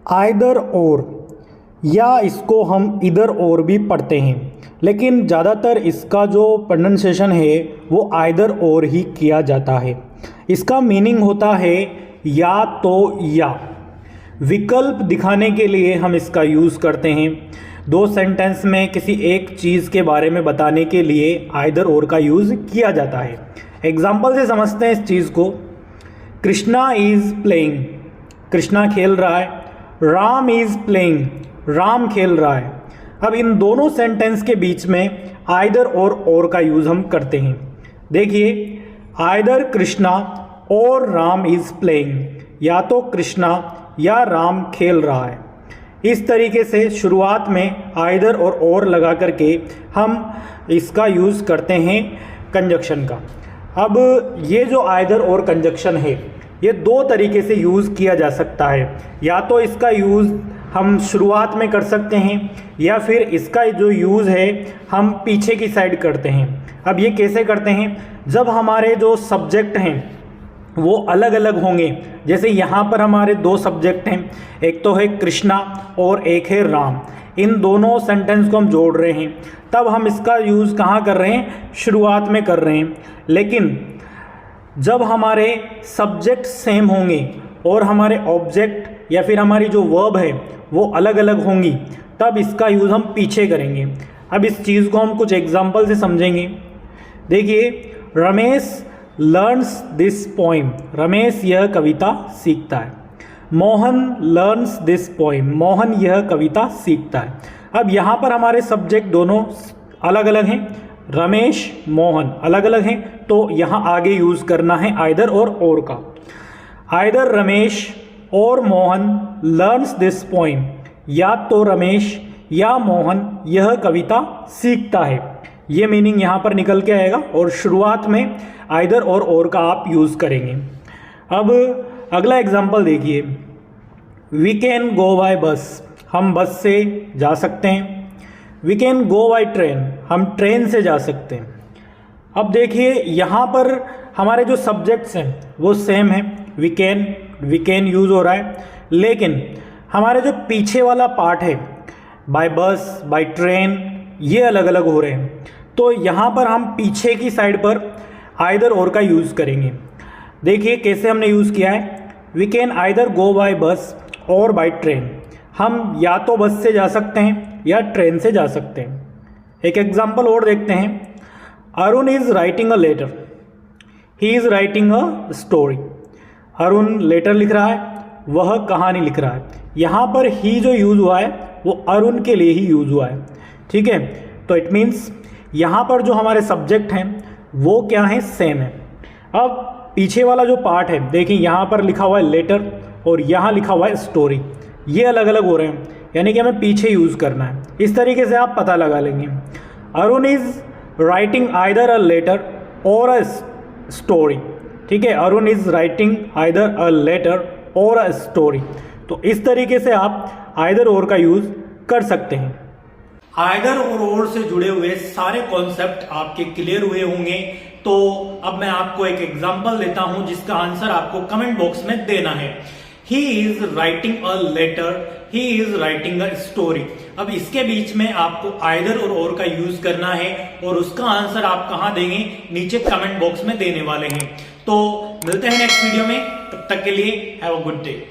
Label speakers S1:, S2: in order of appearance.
S1: Either और, या इसको हम इधर और भी पढ़ते हैं, लेकिन ज़्यादातर इसका जो प्रोनंसिएशन है वो आइदर और ही किया जाता है। इसका मीनिंग होता है या तो या। विकल्प दिखाने के लिए हम इसका यूज़ करते हैं। दो सेंटेंस में किसी एक चीज़ के बारे में बताने के लिए आइदर और का यूज़ किया जाता है। एग्जाम्पल से समझते हैं इस चीज़ को। कृष्णा इज़ प्लेइंग, कृष्णा खेल रहा है। राम इज़ प्लेइंग, राम खेल रहा है। अब इन दोनों सेंटेंस के बीच में आइदर और का यूज़ हम करते हैं। देखिए, आइदर कृष्णा और राम इज़ प्लेइंग, या तो कृष्णा या राम खेल रहा है। इस तरीके से शुरुआत में आइदर और लगा करके हम इसका यूज़ करते हैं कंजक्शन का। अब ये जो आइदर और कंजक्शन है ये दो तरीके से यूज़ किया जा सकता है। या तो इसका यूज़ हम शुरुआत में कर सकते हैं, या फिर इसका जो यूज़ है हम पीछे की साइड करते हैं। अब ये कैसे करते हैं? जब हमारे जो सब्जेक्ट हैं वो अलग अलग होंगे। जैसे यहाँ पर हमारे दो सब्जेक्ट हैं, एक तो है कृष्णा और एक है राम। इन दोनों सेंटेंस को हम जोड़ रहे हैं, तब हम इसका यूज़ कहाँ कर रहे हैं? शुरुआत में कर रहे हैं। लेकिन जब हमारे सब्जेक्ट सेम होंगे और हमारे ऑब्जेक्ट या फिर हमारी जो वर्ब है वो अलग अलग होंगी, तब इसका यूज़ हम पीछे करेंगे। अब इस चीज़ को हम कुछ एग्जाम्पल से समझेंगे। देखिए, Ramesh learns this poem, Ramesh यह कविता सीखता है। Mohan learns this poem, Mohan यह कविता सीखता है। अब यहाँ पर हमारे सब्जेक्ट दोनों अलग अलग हैं, रमेश मोहन अलग अलग हैं, तो यहाँ आगे यूज़ करना है आइदर और का। आइदर रमेश और मोहन लर्न्स दिस पोइम, या तो रमेश या मोहन यह कविता सीखता है। ये मीनिंग यहाँ पर निकल के आएगा और शुरुआत में आइदर और का आप यूज़ करेंगे। अब अगला एग्जाम्पल देखिए। वी कैन गो बाय बस, हम बस से जा सकते हैं। We can go by train, हम ट्रेन से जा सकते हैं। अब देखिए, यहाँ पर हमारे जो सब्जेक्ट्स हैं वो सेम हैं, वी कैन यूज़ हो रहा है, लेकिन हमारे जो पीछे वाला पार्ट है बाय बस, बाय ट्रेन, ये अलग अलग हो रहे हैं। तो यहाँ पर हम पीछे की साइड पर आइदर और का यूज़ करेंगे। देखिए कैसे हमने यूज़ किया है। We can either go by bus और बाय ट्रेन, हम या तो बस से जा सकते हैं या ट्रेन से जा सकते हैं। एक एग्जाम्पल और देखते हैं। Arun is writing a letter, he is writing a story. Arun letter लिख रहा है, वह कहानी लिख रहा है। यहाँ पर ही जो यूज़ हुआ है वो अरुण के लिए ही यूज़ हुआ है, ठीक है। तो इट मीन्स यहाँ पर जो हमारे सब्जेक्ट हैं वो क्या है? सेम है। अब पीछे वाला जो पार्ट है, देखिए यहाँ पर लिखा हुआ है लेटर और यहाँ लिखा हुआ है स्टोरी, ये अलग अलग हो रहे हैं, यानी कि हमें पीछे यूज़ करना है। इस तरीके से आप पता लगा लेंगे। Arun is writing either a letter और अ स्टोरी, ठीक है। Arun is writing either a letter और अ स्टोरी। तो इस तरीके से आप आइदर और का यूज़ कर सकते हैं। आइदर और से जुड़े हुए सारे कॉन्सेप्ट आपके क्लियर हुए होंगे। तो अब मैं आपको एक एग्जांपल देता हूं जिसका आंसर आपको कमेंट बॉक्स में देना है। He is writing a letter, he is writing a story. अब इसके बीच में आपको आइदर और का यूज करना है और उसका आंसर आप कहां देंगे? नीचे कमेंट बॉक्स में देने वाले हैं। तो मिलते हैं नेक्स्ट वीडियो में, तब तक के लिए हैव अ गुड डे।